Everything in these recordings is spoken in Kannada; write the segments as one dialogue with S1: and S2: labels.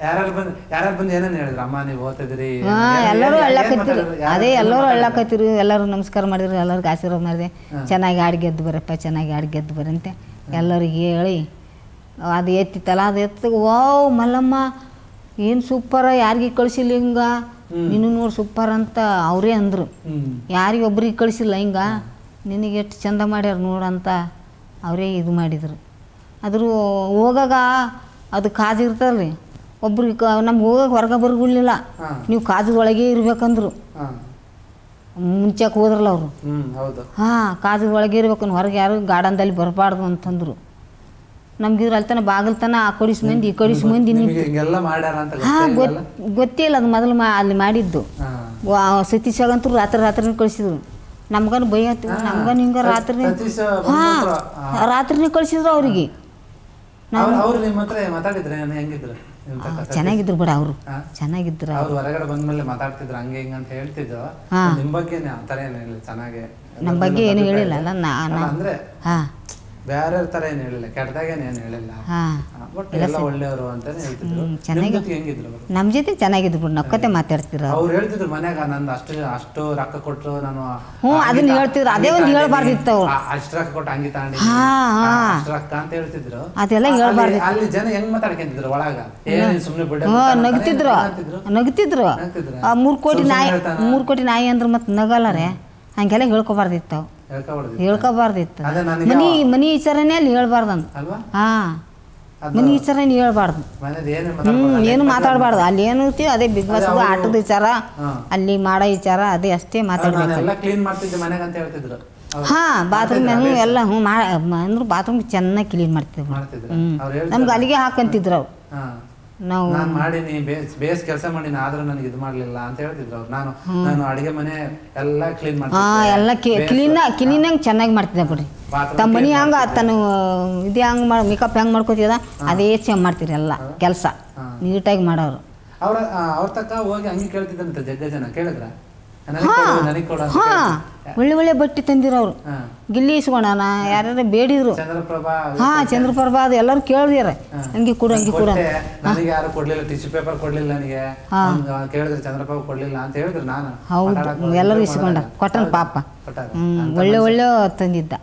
S1: ಯಾರು ಬಂದು ಏನೇನು ಹೇಳಿದ್ರು? ಅಮ್ಮ ನೀವು ಓದ್ತಿದ್ರಿ?
S2: ಎಲ್ಲರೂ ಅಳ್ಳಾಕತ್ತಿರು. ಅದೇ ಎಲ್ಲರೂ ಅಳ್ಳಾಕತ್ತಿರು. ಎಲ್ಲರೂ ನಮಸ್ಕಾರ ಮಾಡಿದ್ರು, ಎಲ್ಲರಿಗೂ ಆಶೀರ್ವಾದ ಮಾಡಿದೆ. ಚೆನ್ನಾಗಿ ಹಾಡು ಗೆದ್ದು ಬರಪ್ಪ, ಚೆನ್ನಾಗಿ ಹಾಡು ಗೆದ್ದು ಬರಂತೆ ಎಲ್ಲರಿಗೆ ಹೇಳಿ ಅದು ಎತ್ತಿತ್ತಲ್ಲ, ಅದು ಎತ್ತಿಗೆ ವಾವ್ ಮಲ್ಲಮ್ಮ ಏನು ಸೂಪರ, ಯಾರಿಗೆ ಕಳಿಸಿಲ್ಲ ಹಿಂಗ, ನೀನು ನೋಡಿ ಸೂಪರ್ ಅಂತ ಅವರೇ ಅಂದರು. ಯಾರಿಗೆ ಒಬ್ರಿಗೆ ಕಳಿಸಿಲ್ಲ ಹಿಂಗ, ನಿನಗೆ ಎಷ್ಟು ಚಂದ ಮಾಡ್ಯಾರ ನೋಡಂತ ಅವರೇ ಇದು ಮಾಡಿದರು. ಆದರೂ ಹೋಗಾಗ ಅದು ಕಾಜು ಇರ್ತಲ್ರಿ, ಒಬ್ರಿಗೆ ನಮ್ಗೆ ಹೋಗಾಗ ಹೊರಗೆ ಬರ್ಗುಳ್ಳಿಲ್ಲ, ನೀವು ಕಾಜು ಒಳಗೆ ಇರ್ಬೇಕಂದ್ರು. ಮುಂಚೆಗೆ ಹೋದ್ರಲ್ಲ ಅವರು, ಹಾಂ ಕಾಜು ಒಳಗೆ ಇರ್ಬೇಕಂದು, ಹೊರಗೆ ಯಾರು ಗಾರ್ಡನ್ದಲ್ಲಿ ಬರಬಾರ್ದು ಅಂತಂದರು. ನಮ್ಗಿದ್ರ ಅಲ್ಲಿ ತನ ಬಾಗಿಲು ತನ ಆ ಕಡಿಸ್ ಮಂದಿ ಈ ಕಡಿಸ್ ಮಂದಿ ಹಾಂ ಗೊತ್ತಿಲ್ಲ. ಅದು ಮೊದಲು ಅಲ್ಲಿ ಮಾಡಿದ್ದು ಸತೀಶಾಗಂತೂ ರಾತ್ರಿನೇ ಕಳಿಸಿದ್ರು. ನಮ್ಗನು ಬೈಯತ್ತು, ನಮ್ಗನು ಹಿಂಗೆ ರಾತ್ರಿ ಹಾಂ ರಾತ್ರಿನೇ ಕಳಿಸಿದ್ರು ಅವ್ರಿಗೆ. ಚೆನ್ನಾಗಿದ್ರು ಬಿಡ ಅವರು, ಚೆನ್ನಾಗಿದ್ರು.
S1: ಹೊರಗಡೆ ಬಂದ್ಮೇಲೆ ಮಾತಾಡ್ತಿದ್ರು ಹಂಗೆ ಹಿಂಗೆ ಅಂತ ಹೇಳ್ತಿದ್ರು. ನಿಮ್ಮ ಬಗ್ಗೆ
S2: ನಮ್ಮ ಬಗ್ಗೆ ಏನು ಹೇಳಿಲ್ಲ ಅಲ್ಲ
S1: ಅಂದ್ರೆ
S2: ಹಾಂ
S1: ಬೇರೆ ತರ ಏನು ಹೇಳಿಲ್ಲ, ಕೆಟ್ಟದಾಗೇನು ಏನು ಹೇಳಿಲ್ಲ. ಎಲ್ಲ ಒಳ್ಳೆಯವರು ಅಂತಾನೆ ಹೇಳ್ತಿದ್ರು. ಹೆಂಗಿದ್ರು
S2: ನಮ್ಮ ಜೊತೆ ಚೆನ್ನಾಗಿದ್ರು ಬಿಡು, ನಕ್ಕತ್ತೆ ಮಾತಾಡ್ತಿದ್ರು.
S1: ಅವ್ರು ಹೇಳ್ತಿದ್ರು ಮನ್ಯಾಗ ನಂದು ಅಷ್ಟು ರೊಕ್ಕ ಕೊಟ್ಟರು ನಾನು
S2: ಅದನ್ನ ಹೇಳ್ತಿದ್ರು. ಅದೇ ಒಂದು ಹೇಳ್ಬಾರ್ದಿತ್ತು ಅವ್ರು,
S1: ಅಷ್ಟು ರೊಕ್ಕ ಕೊಟ್ಟು ಹಂಗಿ ತಗೊಂಡಿ ಅಷ್ಟು ರೊಕ್ಕ ಅಂತ ಹೇಳ್ತಿದ್ರು.
S2: ಅದೆಲ್ಲ ಹೇಳ್ಬಾರ್ದು.
S1: ಅಲ್ಲಿ ಜನ ಹೆಂಗ್ ಮಾತಾಡ್ಕೊಂತಿದ್ರು ಒಳಗ, ಏನ್ ಸುಮ್ನೆ ಬಿಡ
S2: ನಗ್ತಿದ್ರು ನಗ್ತಿದ್ರು. 3 ಕೋಟಿ ನಾಯಿ ಅಂದ್ರೆ ಮತ್ತೆ ನಗಲ್ಲರೇ, ಹಂಗೆಲ್ಲ ಹೇಳ್ಕೊಬಾರ್ದಿತ್ತು, ಹೇಳ್ಕೊಬಾರ್ದಿತ್ತು. ಮನಿ ವಿಚಾರನೇ ಅಲ್ಲಿ ಹೇಳ್ಬಾರ್ದಂತ. ಹಾಂ ಮನಿ ವಿಚಾರನೇ ಹೇಳ್ಬಾರ್ದು, ಏನು ಮಾತಾಡಬಾರ್ದು. ಅಲ್ಲಿ ಏನು ಇರ್ತೀವಿ ಅದೇ ಬಿಗ್ ಬಾಸ್ ಆಟದ ವಿಚಾರ, ಅಲ್ಲಿ ಮಾಡೋ ವಿಚಾರ ಅದೇ ಅಷ್ಟೇ ಮಾತಾಡ್ಬೇಕು. ಹಾಂ ಬಾತ್ರೂಮ್ ಎಲ್ಲ ಅಂದ್ರೆ ಬಾತ್ರೂಮ್ ಚೆನ್ನಾಗಿ ಕ್ಲೀನ್ ಮಾಡ್ತಿದ್ರು. ನಮ್ಗೆ ಅಲ್ಲಿಗೆ ಹಾಕಂತಿದ್ರು ಅವ್ರು. ನಾವು
S1: ಮಾಡೀನಿ ಬೇಸ್ ಕೆಲಸ ಮಾಡೀನಿ ಆದ್ರೂ ನನಗೆ ಇದು ಮಾಡ್ಲಿಲ್ಲ ಅಂತ ಹೇಳ್ತಿದ್ರು ಅವ್ರು. ನಾನು ಅಡಿಗೆ ಮನೆ ಎಲ್ಲ ಕ್ಲೀನ್ ಮಾಡ್ತೀನಿ,
S2: ಎಲ್ಲ ಕ್ಲೀನಾಗಿ ಚೆನ್ನಾಗಿ ಮಾಡ್ತಿದ್ದೆ ಬಿಡ್ರಿ. ತಮ್ಮ ಮನೆ ಹಂಗ ತನ್ನ ಇದು ಹಂಗೆ ಮಾಡಿ ಮೇಕಪ್ ಹೆಂಗೆ ಮಾಡ್ಕೋತಿದ ಅದೇ ಸೇಮ್ ಮಾಡ್ತೀರಿ ಎಲ್ಲ ಕೆಲಸ ನೀಟಾಗಿ ಮಾಡೋರು.
S1: ಅವ್ರ ತಕ್ಕ ಹೋಗಿ ಹಂಗೆ ಕೇಳ್ತಿದ್ದಂತ ಜಗ್ಗ ಜನ ಕೇಳಿದ್ರ?
S2: ಒಳ್ಳೆ ಒಳ್ಳೆ ಬಟ್ಟೆ ತಂದಿರೋರು, ಗಿಲ್ಲಿ ಇಸ್ಕೊಳಣ ಯಾರ್ಯಾರ ಬೇಡಿದ್ರು. ಹಾಂ ಚಂದ್ರಪ್ರಭಾ ಅದು ಎಲ್ಲರೂ ಕೇಳಿದಾರ, ಹಂಗೆ ಕೊಡು ಹಂಗೆ ಕೊಡು.
S1: ನನಗೆ ಯಾರು ಕೊಡ್ಲಿಲ್ಲ, ಟಿಶ್ಯೂ ಪೇಪರ್ ಕೊಡ್ಲಿಲ್ಲ ನನಗೆ, ಕೇಳಿದ್ರೆ ಚಂದ್ರಪ್ರಭಾ ಕೊಡ್ಲಿಲ್ಲ ಅಂತ ಹೇಳಿದ್ರು. ನಾನು
S2: ಹೌದು ಎಲ್ಲರೂ ಇಸ್ಕೊಂಡ ಕೊಟ್ಟನ ಪಾಪ. ಒಳ್ಳೆ ಒಳ್ಳೆ ತಂದಿದ್ದ,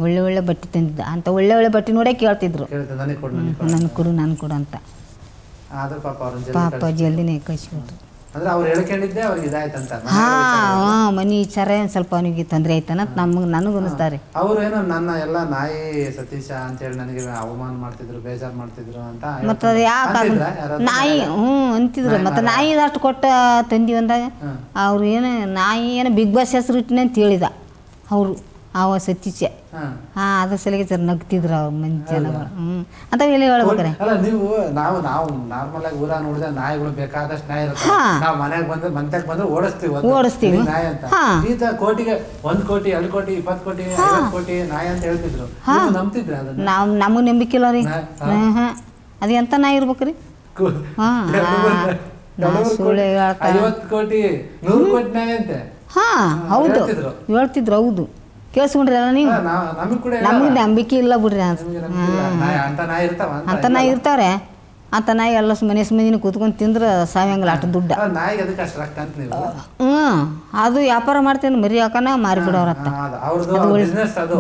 S2: ಒಳ್ಳೆ ಒಳ್ಳೆ ಬಟ್ಟೆ ತಂದಿದ್ದ ಅಂತ. ಒಳ್ಳೆ ಒಳ್ಳೆ ಬಟ್ಟೆ ನೋಡೇ ಕೇಳ್ತಿದ್ರು, ನನ್ ಕೊಡು ಅಂತ. ಪಾಪ ಜಲ್ದಿನೇ ಕಳಿಸ್ಬಿಟ್ರು. ಮನಿ ವಿಚಾರ ಸ್ವಲ್ಪ ಅವನಿಗೆ ತೊಂದರೆ ಆಯ್ತಾನ ನನಗೂ ಅನಿಸ್ತಾರೆ.
S1: ಅವ್ರು ಏನೋ ನನ್ನ ಎಲ್ಲ ನಾಯಿ ಸತೀಶ ಅಂತ ಹೇಳಿ ನನಗೆ ಅವಮಾನ ಮಾಡ್ತಿದ್ರು, ಬೇಜಾರು ಮಾಡ್ತಿದ್ರು ಅಂತ.
S2: ಮತ್ತೆ ಅದು ಯಾಕೆ ನಾಯಿ ಅಂತಿದ್ರು. ಮತ್ತೆ ನಾಯಿ ಅಷ್ಟು ಕೊಟ್ಟ ತಂದಿ ಅಂದಾಗ ಅವ್ರು ಏನು ನಾಯಿ ಏನೋ ಬಿಗ್ ಬಾಸ್ ಹೆಸರು ಇಟ್ಟಿನ ಅಂತ ಹೇಳಿದ ಅವರು ಅವ ಸತೀಶ. ಅದ್ರ ಸಲಿಗೆ ಸರ್ ನಗ್ತಿದ್ರು ಅವ್ರು ಮಂದಿ ಜನಗಳು. ಅಂತ ಹೇಳಿ ಹೇಳ್ಬೇಕಾರೆ
S1: ನೀವು ನಾವು ನಾರ್ಮಲ್ ಆಗಿ ಊರ ನೋಡಿದ್ರೆ ನಾಯಿಗಳು ಬೇಕಾದಷ್ಟು ನಾಯಿ ಇರುತ್ತೆ. ನಾವು ಮನೆಗೆ ಬಂದ್ರೆ ಓಡಿಸ್ತೀವಿ ನಾಯಿ ಅಂತ. ಈತ ಕೋಟಿಗೆ 1 ಕೋಟಿ 2 ಕೋಟಿ 20 ಕೋಟಿ 50 ಕೋಟಿ ನಾಯಿ ಅಂತ ಹೇಳ್ತಿದ್ರು. ನಂಬ್ತಿದ್ರೆ ಅದನ್ನ?
S2: ನಮಗೆ ನಂಬಿಕೆ ಇಲ್ಲ ರೀ. ಅದು ಎಂತ ನಾಯಿ ಇರ್ಬೇಕ್ರಿ?
S1: 50 ಕೋಟಿ 100 ಕೋಟಿ ನಾಯಿ ಅಂತೆ.
S2: ಹೌದು ಹೇಳ್ತಿದ್ರು. ಹೌದು ಕೇಳಿಸ್ಕೊಂಡ್ರಿ ಅಲ್ಲ ನೀವು? ನಮಗೆ ನಂಬಿಕೆ ಇಲ್ಲ ಬಿಡ್ರಿ. ಅಂತ ನಾಯಿ ಇರ್ತಾರೆ, ಅಂತ ನಾಯಿ ಎಲ್ಲ ಮನೆ ಕೂತ್ಕೊಂಡು ತಿಂದ್ರೆ ಸಾಯಂಗಿಲ್ಲ ಅಷ್ಟು ದುಡ್ಡು. ಅದು ವ್ಯಾಪಾರ ಮಾಡ್ತೀನಿ ಮರಿ ಹಾಕನ ಮಾರಿಬಿಡೋರತ್ತ.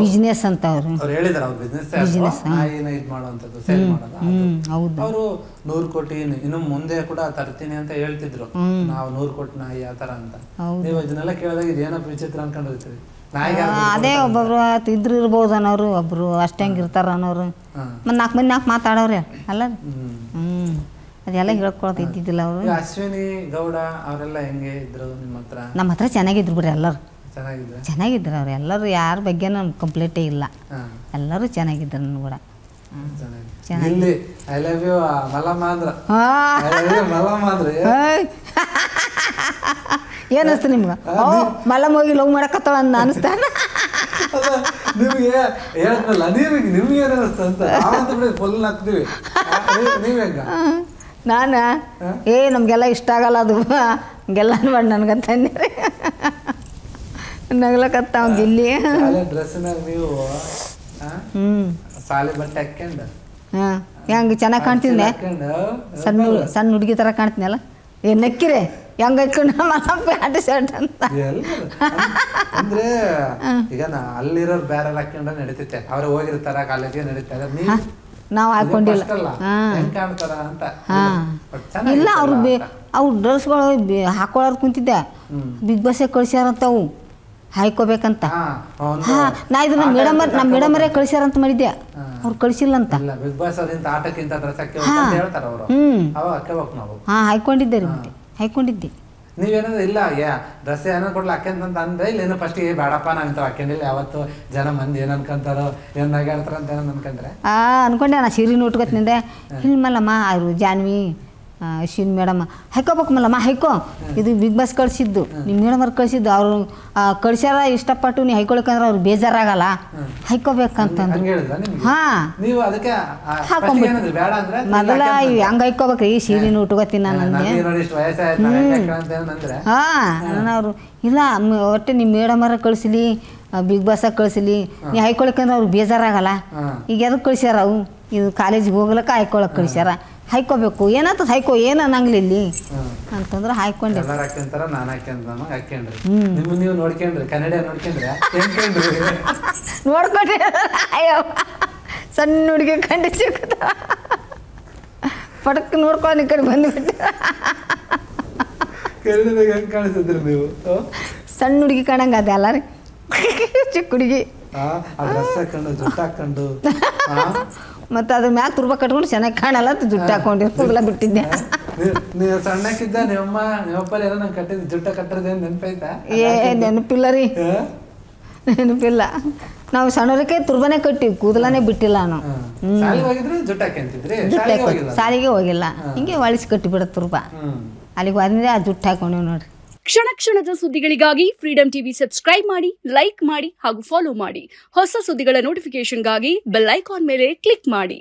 S2: ಬಿಸ್ನೆಸ್ ಅಂತ ಅವ್ರು ಬಿಸ್ನೆಸ್. ಹೌದು
S1: ಅವರು 100 ಕೋಟಿ ಇನ್ನು ಮುಂದೆ ಕೂಡ ತರ್ತೀನಿ ಅಂತ ಹೇಳ್ತಿದ್ರು. ನಾವು 100 ಕೋಟಿ ನಾಯಿ ಆ ತರ ಅಂತ. ನೀವು ಇದನ್ನೆಲ್ಲ ಕೇಳಿದಾಗ ಇದೇನೋ ವಿಚಿತ್ರ ಅನ್ಕೊಂಡಿರ್ತೀವಿ.
S2: ಅದೇ ಒಬ್ಬೊಬ್ರು ಇದ್ರು ಇರ್ಬೋದು ಅನ್ನೋರು, ಒಬ್ರು ಅಷ್ಟೇ ಹಂಗೆ ಇರ್ತಾರ ಅನ್ನೋರು. ಮತ್ತು 4 ಮಂದಿ ಮಾತಾಡೋರೆ ಅಲ್ಲ ರೀ. ಅದೆಲ್ಲ ಹೇಳ್ಕೊಳತ್ ಇದ್ದಿದ್ದಿಲ್ಲ ಅವರು.
S1: ಅಶ್ವಿನಿ ಗೌಡ ಅವರೆಲ್ಲ ಹೆಂಗೆ ಇದ್ರು ನಿಮ್ಮ ಹತ್ರ?
S2: ನಮ್ಮ ಹತ್ರ ಚೆನ್ನಾಗಿದ್ರು ಬಿಡ್ರಿ ಎಲ್ಲರೂ. ಚೆನ್ನಾಗಿದ್ರು ಅವ್ರು ಎಲ್ಲರೂ, ಯಾರ ಬಗ್ಗೆ ನಮ್ಗೆ ಕಂಪ್ಲೇಂಟೇ ಇಲ್ಲ. ಎಲ್ಲರೂ ಚೆನ್ನಾಗಿದ್ರು ನನ್ನ ಕೂಡ. ಏನಿಸ್ತು ನಿಮ್ಗೆ? ಮಲ್ಲಮ್ಮ ಹೋಗಿ ಲವ್ ಮಾಡಕತ್ತಾಳ ಅಂತ ಅನಿಸ್ತಾ? ನಾನು ನಮಗೆಲ್ಲ ಇಷ್ಟ ಆಗಲ್ಲ ಅದು, ಹಂಗೆಲ್ಲ ಮಾಡಿ ನನಗಂತಂದೆ ನಗ್ಲಕತ್ತ ಗಿಲ್ಲಿ.
S1: ಸಾಲಿ ಬಟ್ಟೆ ಹಾಕ್ಕೊಂಡು
S2: ಹೆಂಗೆ ಚೆನ್ನಾಗಿ ಕಾಣ್ತಿದ್ನೆ ಸಣ್ಣ ಹುಡುಗಿ ಥರ ಕಾಣ್ತೀನಲ್ಲ ಏನು ನಕ್ಕಿರೆ ಹೆಂಗೆ ಹಾಕೊಂಡು ಪ್ಯಾಂಟ್ ಶರ್ಟ್ ಅಂತ
S1: ಅಂದ್ರೆ ಈಗ ಅಲ್ಲಿರೋರು ಬೇರೆ ಹಾಕೊಂಡ್ರೆ ನಡೀತೈತೆ ಅವ್ರು ಹೋಗಿರ್ತಾರ ಕಾಲೇಜ್ಗೆ ನಡೀತಾರೆ
S2: ನಾವು ಹಾಕೊಂಡಿಲ್ಲ ಇಲ್ಲ ಅವ್ರು ಡ್ರೆಸ್ಗಳು ಹಾಕೊಳ್ಳೋರು ಕುಂತಿದ್ದೆ ಬಿಗ್ ಬಾಸ್ ಕಳ್ಸ್ಯಾರಂತ ಅವು ಹಾಯ್ಕೋಬೇಕಂತ ನಾ ಇದನ್ನ ನಮ್ಮ ಮೇಡಮರೇ ಕಳ್ಸ್ಯಾರಂತ ಮಾಡಿದ್ದೆ ಅವ್ರು ಕಳ್ಸಿಲ್ಲ ಅಂತ ಹಾಯ್ಕೊಂಡಿದ್ದೆ ರೀ ಹಾಯ್ಕೊಂಡಿದ್ದೆ
S1: ನೀವೇನಾದ್ರು ಇಲ್ಲ ಡ್ರೆಸ್ ಏನಾದ್ರು ಕೊಡ್ಲ ಹಾಕ್ಯಂತ ಅಂದ್ರೆ ಇಲ್ಲೇನೋ ಫಸ್ಟ್ ಬೇಡಪ್ಪ ನಾವ್ ಇಂತ ಹಾಕೊಂಡಿಲ್ಲ ಯಾವತ್ತು ಜನ ಮಂದಿ ಏನ್ ಅನ್ಕೊಂತಾರೋ ಏನ್ ನಗಾಡ್ತಾರ ಅಂತ ಏನೋ ಅನ್ಕೊಂಡ್ರೆ
S2: ಅನ್ಕೊಂಡೆ ನಾ ಸೀರೆನ ಉಟ್ಕೊತಿದ್ದೆ ಇಲ್ಮಲ್ಲಮ್ಮ ಅವರು ಜಾನ್ವಿ ಶಿನ್ ಮೇಡಮ್ ಹಾಯ್ಕೋಬೇಕು ಮಲ್ಲಮ್ಮ ಹಾಯ್ಕೋ ಇದು ಬಿಗ್ ಬಾಸ್ ಕಳ್ಸಿದ್ದು ನಿಮ್ಮ ಮೇಡಮ್ ಅವ್ರು ಕಳ್ಸಿದ್ದು ಅವ್ರು ಕಳ್ಸ್ಯಾರ ಇಷ್ಟಪಟ್ಟು ನೀವು ಹಾಯ್ಕೊಳಕಂದ್ರೆ ಅವ್ರು ಬೇಜಾರಾಗಲ್ಲ ಹಾಯ್ಕೋಬೇಕಂತಂದ್ರು ಮೊದಲ ಹಂಗೆ ಹಾಯ್ಕೋಬೇಕ್ರಿ ಸೀರೆನ ಉಟ್ಕೋತೀನಿ ನಾನು ಅಂದೆ ಅವರು ಇಲ್ಲ ಒಟ್ಟೆ ನಿಮ್ಮ ಮೇಡಮ್ ಅವ್ರ ಕಳಿಸ್ಲಿ ಬಿಗ್ ಬಾಸಾಗ ಕಳಿಸ್ಲಿ ನೀವು ಹಾಯ್ಕೊಳಕಂದ್ರೆ ಅವ್ರು ಬೇಜಾರಾಗಲ್ಲ ಈಗ ಎದಕ್ಕೆ ಕಳ್ಸ್ಯಾರ ಅವು ಇದು ಕಾಲೇಜಿಗೆ ಹೋಗ್ಲಕ್ಕ ಹಾಯ್ಕೊಳಕ್ಕೆ ಕಳ್ಸ್ಯಾರ ಹಾಯ್ಕೋಬೇಕು ಏನಾಗ್ತದ ಹಾಯ್ಕೋ ಏನು ಅನ್ನಂಗಿಲ್ಲ ಇಲ್ಲಿ ಅಂತಂದ್ರೆ ಹಾಯ್ಕೊಂಡೆ
S1: ನೀವು ನೋಡ್ಕೊಂಡ್ರಿ ಕನ್ನಡ ನೋಡ್ಕೊಂಡ್ರೆ
S2: ನೋಡ್ಕೊಂಡ್ರೆ ಅಯ್ಯೋ ಸಣ್ಣ ಹುಡುಗಿ ಕಂಡು ಸಿಕ್ಕದ ಪಟಕ್ ನೋಡ್ಕೊಂಡು ಈ ಕಡೆ ಬಂದ್ಬಿಟ್ಟು
S1: ಕನ್ನಡದಾಗ ಹೆಂಗೆ ಕಾಣಿಸಿದ್ರಿ ನೀವು
S2: ಸಣ್ಣ ಹುಡುಗಿ ಕಾಣಂಗ ಅದ ಅಲ್ಲ ರೀ ಚಿಕ್ಕ ಹುಡುಗಿ
S1: ಡ್ರೆಸ್ ಹಾಕೊಂಡು ಜುಟ್ಟು ಹಾಕೊಂಡು
S2: ಮತ್ತೆ ಅದ್ರ ಮ್ಯಾಲ ತುರ್ಬ ಕಟ್ಕೊಂಡು ಚೆನ್ನಾಗಿ ಕಾಣಲ್ಲ ಜುಟ್ಟು ಹಾಕೊಂಡಿರ್ ಕೂದಲ ಬಿಟ್ಟಿದ್ದೆ
S1: ನೀವು ಸಣ್ಣಕ್ಕಿದ್ದ ನಿಮ್ಮಪ್ಪಲ್ಲಿ ಏನೋ ನಂಗೆ ಕಟ್ಟಿದ್ದು ಜುಟ್ಟ ಕಟ್ಟೋದೇ ನೆನಪೈತಾ
S2: ನೆನಪಿಲ್ಲ ರೀ ನೆನಪಿಲ್ಲ ನಾವು ಸಣ್ಣರಕ್ಕೆ ತುರ್ಬನೇ ಕಟ್ಟಿವಿ ಕೂದಲನೇ ಬಿಟ್ಟಿಲ್ಲ ನಾನು ಸಾಲಿಗೆ ಹೋಗಿಲ್ಲ ಹಿಂಗೆ ಒಳಿಸಿ ಕಟ್ಟಿ ಬಿಡ ತುರ್ಬ ಅಲ್ಲಿಗೆ ಹೋದ್ರೆ ಆ ಜುಟ್ಟು ಹಾಕೊಂಡಿವಿ ನೋಡ್ರಿ
S3: ಕ್ಷಣ ಕ್ಷಣದ ಸುದ್ದಿಗಳಿಗಾಗಿ ಫ್ರೀಡಂ ಟಿವಿ ಸಬ್ಸ್ಕ್ರೈಬ್ ಮಾಡಿ, ಲೈಕ್ ಮಾಡಿ ಹಾಗೂ ಫಾಲೋ ಮಾಡಿ. ಹೊಸ ಸುದ್ದಿಗಳ ನೋಟಿಫಿಕೇಶನ್ಗಾಗಿ ಬೆಲ್ ಐಕಾನ್ ಮೇಲೆ ಕ್ಲಿಕ್ ಮಾಡಿ.